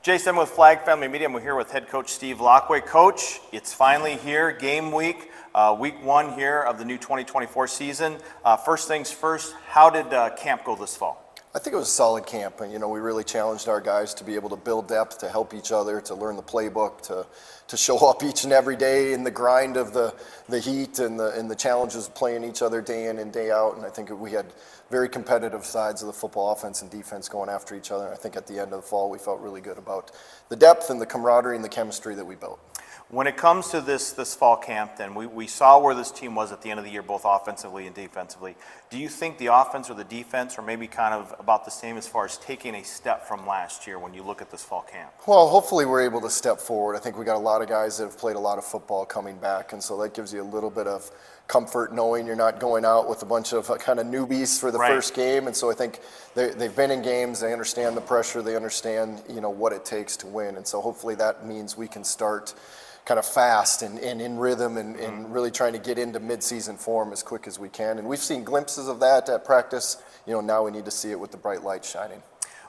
Jace Denman with Flag Family Media. We're here with head coach Steve Laqua. Coach, it's finally here, game week, week one here of the new 2024 season. First things first, how did camp go this fall? I think it was a solid camp, and we really challenged our guys to be able to build depth, to help each other, to learn the playbook, to show up each and every day in the grind of the heat and the challenges of playing each other day in and day out. And I think we had very competitive sides of the football offense and defense going after each other. And I think at the end of the fall, we felt really good about the depth and the camaraderie and the chemistry that we built. When it comes to this fall camp, then we saw where this team was at the end of the year, both offensively and defensively. Do you think the offense or the defense are maybe kind of about the same as far as taking a step from last year when you look at this fall camp? Well, hopefully we're able to step forward. I think we got a lot of guys that have played a lot of football coming back, and so that gives you a little bit of comfort knowing you're not going out with a bunch of kind of newbies for the first game. And so I think they've been in games, they understand the pressure, they understand what it takes to win. And so hopefully that means we can start kind of fast and in rhythm and really trying to get into midseason form as quick as we can. And we've seen glimpses of that at practice. Now we need to see it with the bright light shining.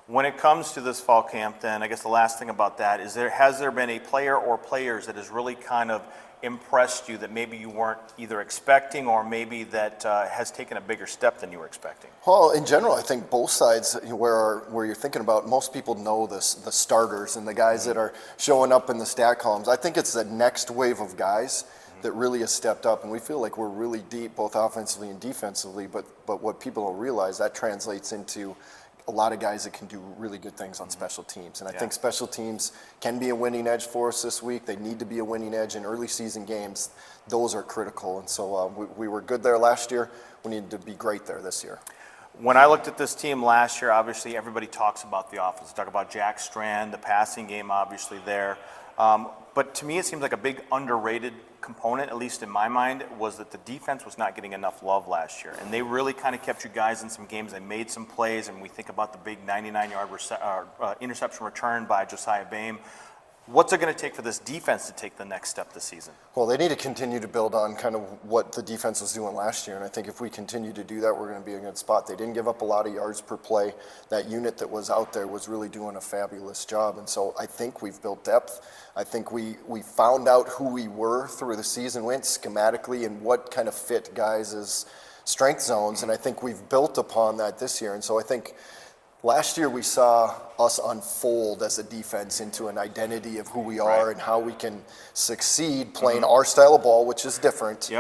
When it comes to this fall camp, then I guess the last thing about that is has there been a player or players that has really kind of impressed you that maybe you weren't either expecting or maybe that has taken a bigger step than you were expecting? Well, in general, I think both sides where you're thinking about, most people know the starters and the guys that are showing up in the stat columns. I think it's the next wave of guys that really has stepped up, and we feel like we're really deep both offensively and defensively, but what people don't realize, that translates into a lot of guys that can do really good things on special teams. And I think special teams can be a winning edge for us this week. They need to be a winning edge in early season games. Those are critical. And so we were good there last year. We need to be great there this year. When I looked at this team last year, obviously everybody talks about the offense. Talk about Jack Strand, the passing game obviously there. But to me, it seems like a big underrated component, at least in my mind, was that the defense was not getting enough love last year. And they really kind of kept you guys in some games. They made some plays, and we think about the big 99-yard interception return by Josiah Boehm. What's it going to take for this defense to take the next step this season? Well, they need to continue to build on kind of what the defense was doing last year, and I think if we continue to do that, we're going to be in a good spot. They didn't give up a lot of yards per play. That unit that was out there was really doing a fabulous job, and so I think we've built depth. I think we found out who we were through the season, went schematically and what kind of fit guys' strength zones, and I think we've built upon that this year. And so I think last year we saw us unfold as a defense into an identity of who we are and how we can succeed playing our style of ball, which is different.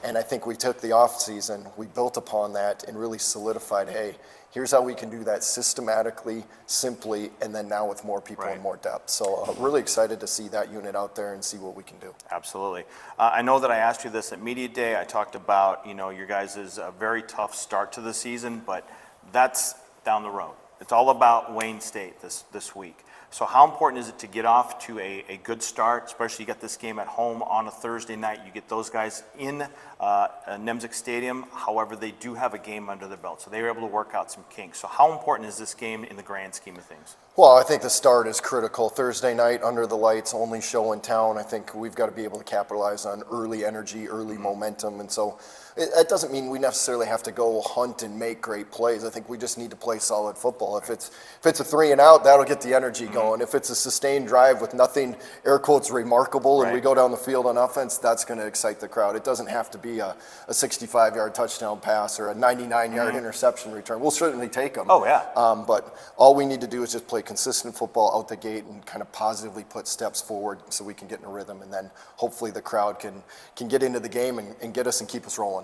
And I think we took the offseason, we built upon that and really solidified, hey, here's how we can do that systematically, simply, and then now with more people and more depth. So really excited to see that unit out there and see what we can do. Absolutely. I know that I asked you this at Media Day. I talked about, your guys' very tough start to the season, but that's down the road. It's all about Wayne State this week. So how important is it to get off to a good start, especially you got this game at home on a Thursday night. You get those guys in Nemzik Stadium. However, they do have a game under their belt, so they were able to work out some kinks. So how important is this game in the grand scheme of things? Well, I think the start is critical. Thursday night, under the lights, only show in town. I think we've got to be able to capitalize on early energy, early momentum. And so it doesn't mean we necessarily have to go hunt and make great plays. I think we just need to play solid football. If it's a 3 and out, that'll get the energy going. If it's a sustained drive with nothing, air quotes, remarkable, and we go down the field on offense, that's going to excite the crowd. It doesn't have to be a 65-yard touchdown pass or a 99-yard interception return. We'll certainly take them. Oh, yeah. But all we need to do is just play consistent football out the gate and kind of positively put steps forward so we can get in a rhythm, and then hopefully the crowd can get into the game and get us and keep us rolling.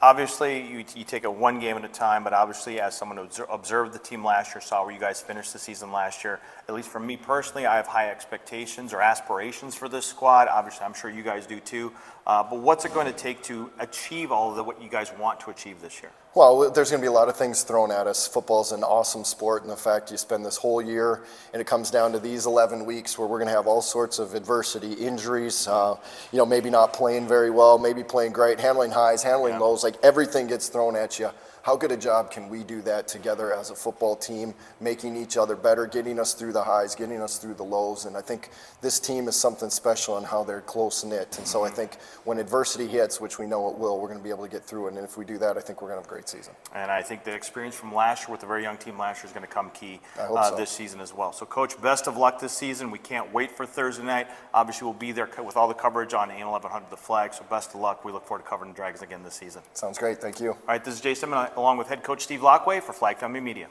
Obviously, you take it one game at a time, but obviously as someone who observed the team last year, saw where you guys finished the season last year, at least for me personally, I have high expectations or aspirations for this squad. Obviously, I'm sure you guys do too. But what's it going to take to achieve all of what you guys want to achieve this year? Well, there's going to be a lot of things thrown at us. Football's an awesome sport, and the fact you spend this whole year, and it comes down to these 11 weeks where we're going to have all sorts of adversity, injuries, maybe not playing very well, maybe playing great, handling highs, handling lows, like everything gets thrown at you. how good a job can we do that together as a football team, making each other better, getting us through the highs, getting us through the lows. And I think this team is something special in how they're close-knit. And so I think when adversity hits, which we know it will, we're going to be able to get through it. And if we do that, I think we're going to have a great season. And I think the experience from last year with a very young team last year is going to come key I hope so. this season as well. So, Coach, best of luck this season. We can't wait for Thursday night. Obviously, we'll be there with all the coverage on AM 1100 The Flag. So, best of luck. We look forward to covering the Dragons again this season. Sounds great. Thank you. All right, this is Jace Denman along with head coach Steve Laqua for Flag Family Media.